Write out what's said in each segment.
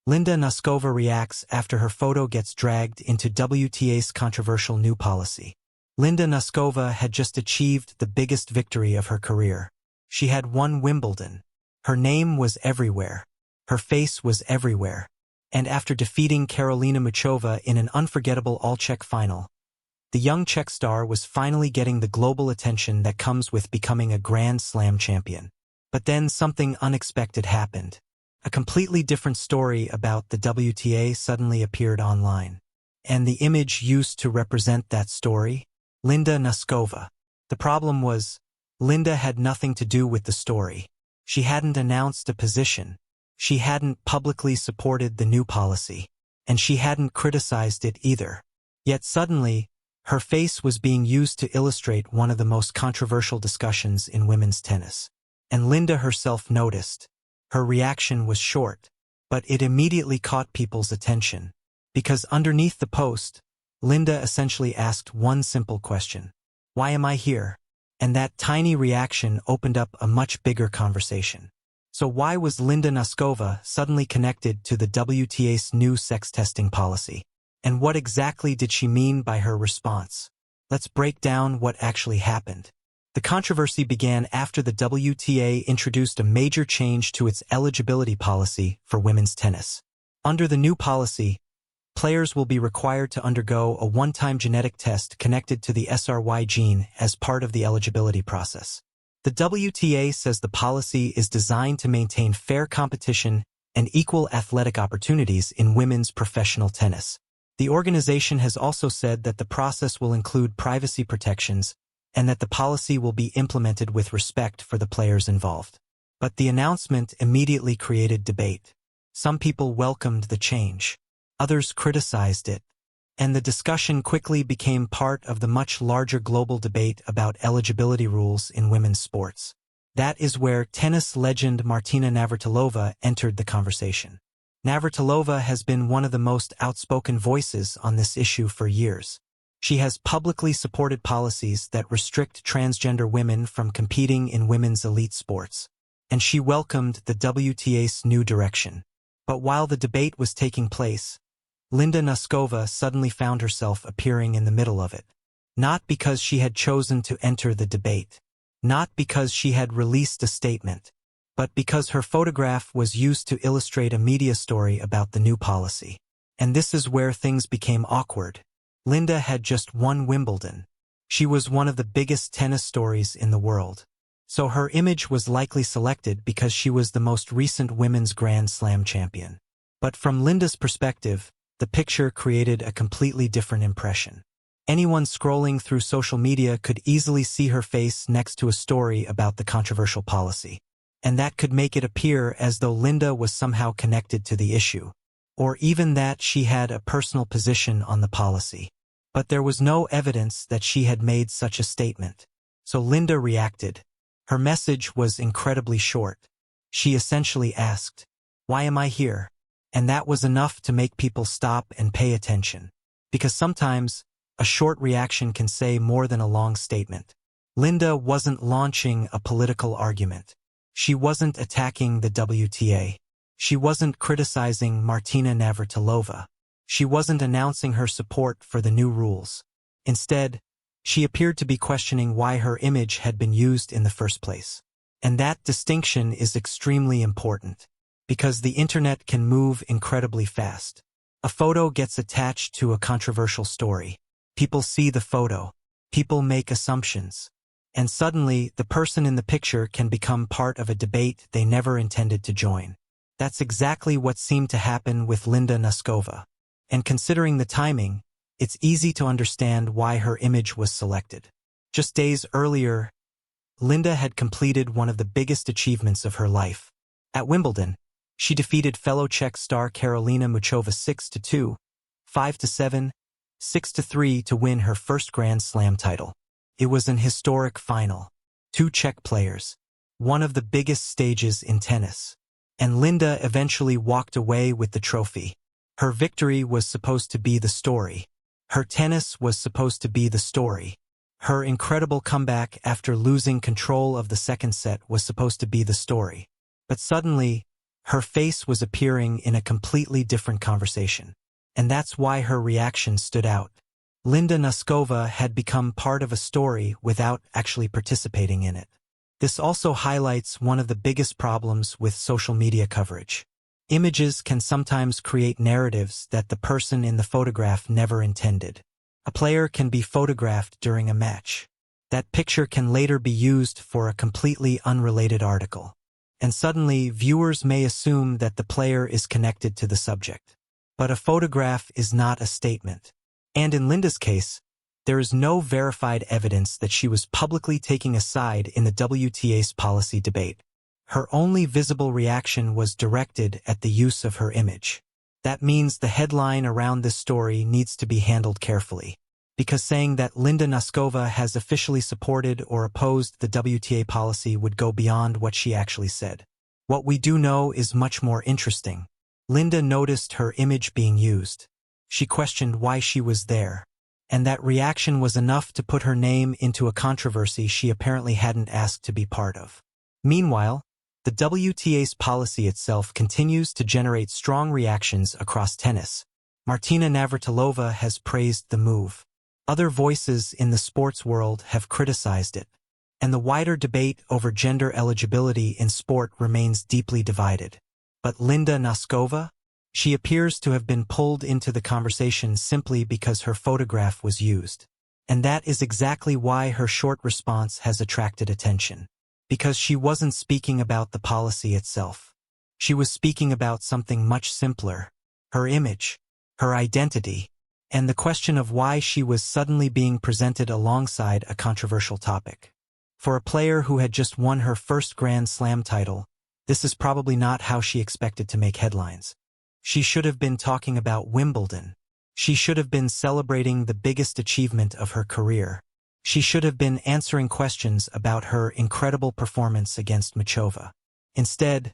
Linda Noskova reacts after her photo gets dragged into WTA's controversial new policy. Linda Noskova had just achieved the biggest victory of her career. She had won Wimbledon. Her name was everywhere. Her face was everywhere. And after defeating Karolina Muchova in an unforgettable all-Czech final, the young Czech star was finally getting the global attention that comes with becoming a Grand Slam champion. But then something unexpected happened. A completely different story about the WTA suddenly appeared online. And the image used to represent that story? Linda Noskova. The problem was, Linda had nothing to do with the story. She hadn't announced a position. She hadn't publicly supported the new policy. And she hadn't criticized it either. Yet suddenly, her face was being used to illustrate one of the most controversial discussions in women's tennis. And Linda herself noticed. Her reaction was short, but it immediately caught people's attention. Because underneath the post, Linda essentially asked one simple question. Why am I here? And that tiny reaction opened up a much bigger conversation. So why was Linda Noskova suddenly connected to the WTA's new sex testing policy? And what exactly did she mean by her response? Let's break down what actually happened. The controversy began after the WTA introduced a major change to its eligibility policy for women's tennis. Under the new policy, players will be required to undergo a one-time genetic test connected to the SRY gene as part of the eligibility process. The WTA says the policy is designed to maintain fair competition and equal athletic opportunities in women's professional tennis. The organization has also said that the process will include privacy protections and that the policy will be implemented with respect for the players involved. But the announcement immediately created debate. Some people welcomed the change. Others criticized it. And the discussion quickly became part of the much larger global debate about eligibility rules in women's sports. That is where tennis legend Martina Navratilova entered the conversation. Navratilova has been one of the most outspoken voices on this issue for years. She has publicly supported policies that restrict transgender women from competing in women's elite sports. And she welcomed the WTA's new direction. But while the debate was taking place, Linda Noskova suddenly found herself appearing in the middle of it. Not because she had chosen to enter the debate. Not because she had released a statement. But because her photograph was used to illustrate a media story about the new policy. And this is where things became awkward. Linda had just won Wimbledon. She was one of the biggest tennis stories in the world. So her image was likely selected because she was the most recent women's Grand Slam champion. But from Linda's perspective, the picture created a completely different impression. Anyone scrolling through social media could easily see her face next to a story about the controversial policy. And that could make it appear as though Linda was somehow connected to the issue. Or even that she had a personal position on the policy. But there was no evidence that she had made such a statement. So Linda reacted. Her message was incredibly short. She essentially asked, "Why am I here?" And that was enough to make people stop and pay attention. Because sometimes, a short reaction can say more than a long statement. Linda wasn't launching a political argument. She wasn't attacking the WTA. She wasn't criticizing Martina Navratilova. She wasn't announcing her support for the new rules. Instead, she appeared to be questioning why her image had been used in the first place. And that distinction is extremely important. Because the internet can move incredibly fast. A photo gets attached to a controversial story. People see the photo. People make assumptions. And suddenly, the person in the picture can become part of a debate they never intended to join. That's exactly what seemed to happen with Linda Noskova. And considering the timing, it's easy to understand why her image was selected. Just days earlier, Linda had completed one of the biggest achievements of her life. At Wimbledon, she defeated fellow Czech star Karolina Muchova 6-2, 5-7, 6-3 to win her first Grand Slam title. It was an historic final. 2 Czech players. One of the biggest stages in tennis. And Linda eventually walked away with the trophy. Her victory was supposed to be the story. Her tennis was supposed to be the story. Her incredible comeback after losing control of the second set was supposed to be the story. But suddenly, Her face was appearing in a completely different conversation. And that's why her reaction stood out. Linda Noskova had become part of a story without actually participating in it. This also highlights one of the biggest problems with social media coverage. Images can sometimes create narratives that the person in the photograph never intended. A player can be photographed during a match. That picture can later be used for a completely unrelated article. And suddenly, viewers may assume that the player is connected to the subject. But a photograph is not a statement. And in Linda's case, there is no verified evidence that she was publicly taking a side in the WTA's policy debate. Her only visible reaction was directed at the use of her image. That means the headline around this story needs to be handled carefully, because saying that Linda Noskova has officially supported or opposed the WTA policy would go beyond what she actually said. What we do know is much more interesting. Linda noticed her image being used. She questioned why she was there. And that reaction was enough to put her name into a controversy she apparently hadn't asked to be part of. Meanwhile, the WTA's policy itself continues to generate strong reactions across tennis. Martina Navratilova has praised the move. Other voices in the sports world have criticized it. And the wider debate over gender eligibility in sport remains deeply divided. But Linda Noskova? She appears to have been pulled into the conversation simply because her photograph was used. And that is exactly why her short response has attracted attention. Because she wasn't speaking about the policy itself. She was speaking about something much simpler. Her image, her identity, and the question of why she was suddenly being presented alongside a controversial topic. For a player who had just won her first Grand Slam title, this is probably not how she expected to make headlines. She should have been talking about Wimbledon. She should have been celebrating the biggest achievement of her career. She should have been answering questions about her incredible performance against Machova. Instead,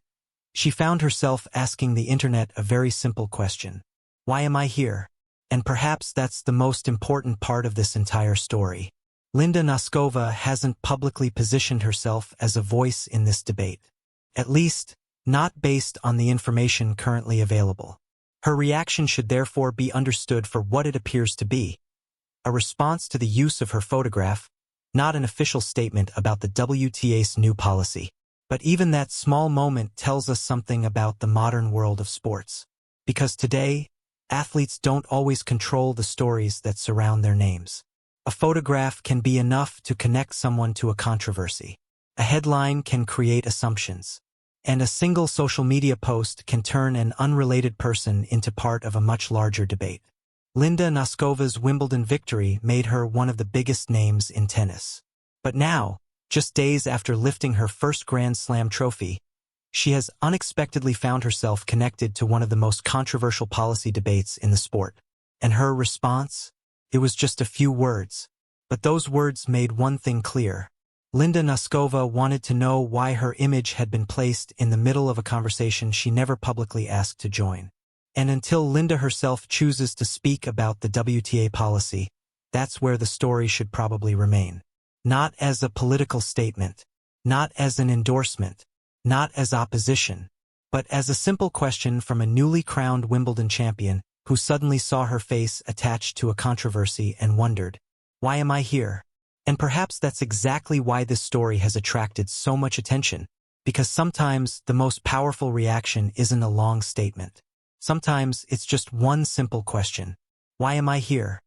she found herself asking the internet a very simple question. Why am I here? And perhaps that's the most important part of this entire story. Linda Noskova hasn't publicly positioned herself as a voice in this debate. At least, not based on the information currently available. Her reaction should therefore be understood for what it appears to be. A response to the use of her photograph, not an official statement about the WTA's new policy. But even that small moment tells us something about the modern world of sports. Because today, athletes don't always control the stories that surround their names. A photograph can be enough to connect someone to a controversy. A headline can create assumptions. And a single social media post can turn an unrelated person into part of a much larger debate. Linda Noskova's Wimbledon victory made her one of the biggest names in tennis. But now, just days after lifting her first Grand Slam trophy, she has unexpectedly found herself connected to one of the most controversial policy debates in the sport. And her response? It was just a few words. But those words made one thing clear. Linda Noskova wanted to know why her image had been placed in the middle of a conversation she never publicly asked to join. And until Linda herself chooses to speak about the WTA policy, that's where the story should probably remain. Not as a political statement, not as an endorsement, not as opposition, but as a simple question from a newly crowned Wimbledon champion who suddenly saw her face attached to a controversy and wondered, why am I here? And perhaps that's exactly why this story has attracted so much attention, because sometimes the most powerful reaction isn't a long statement. Sometimes it's just one simple question. Why am I here?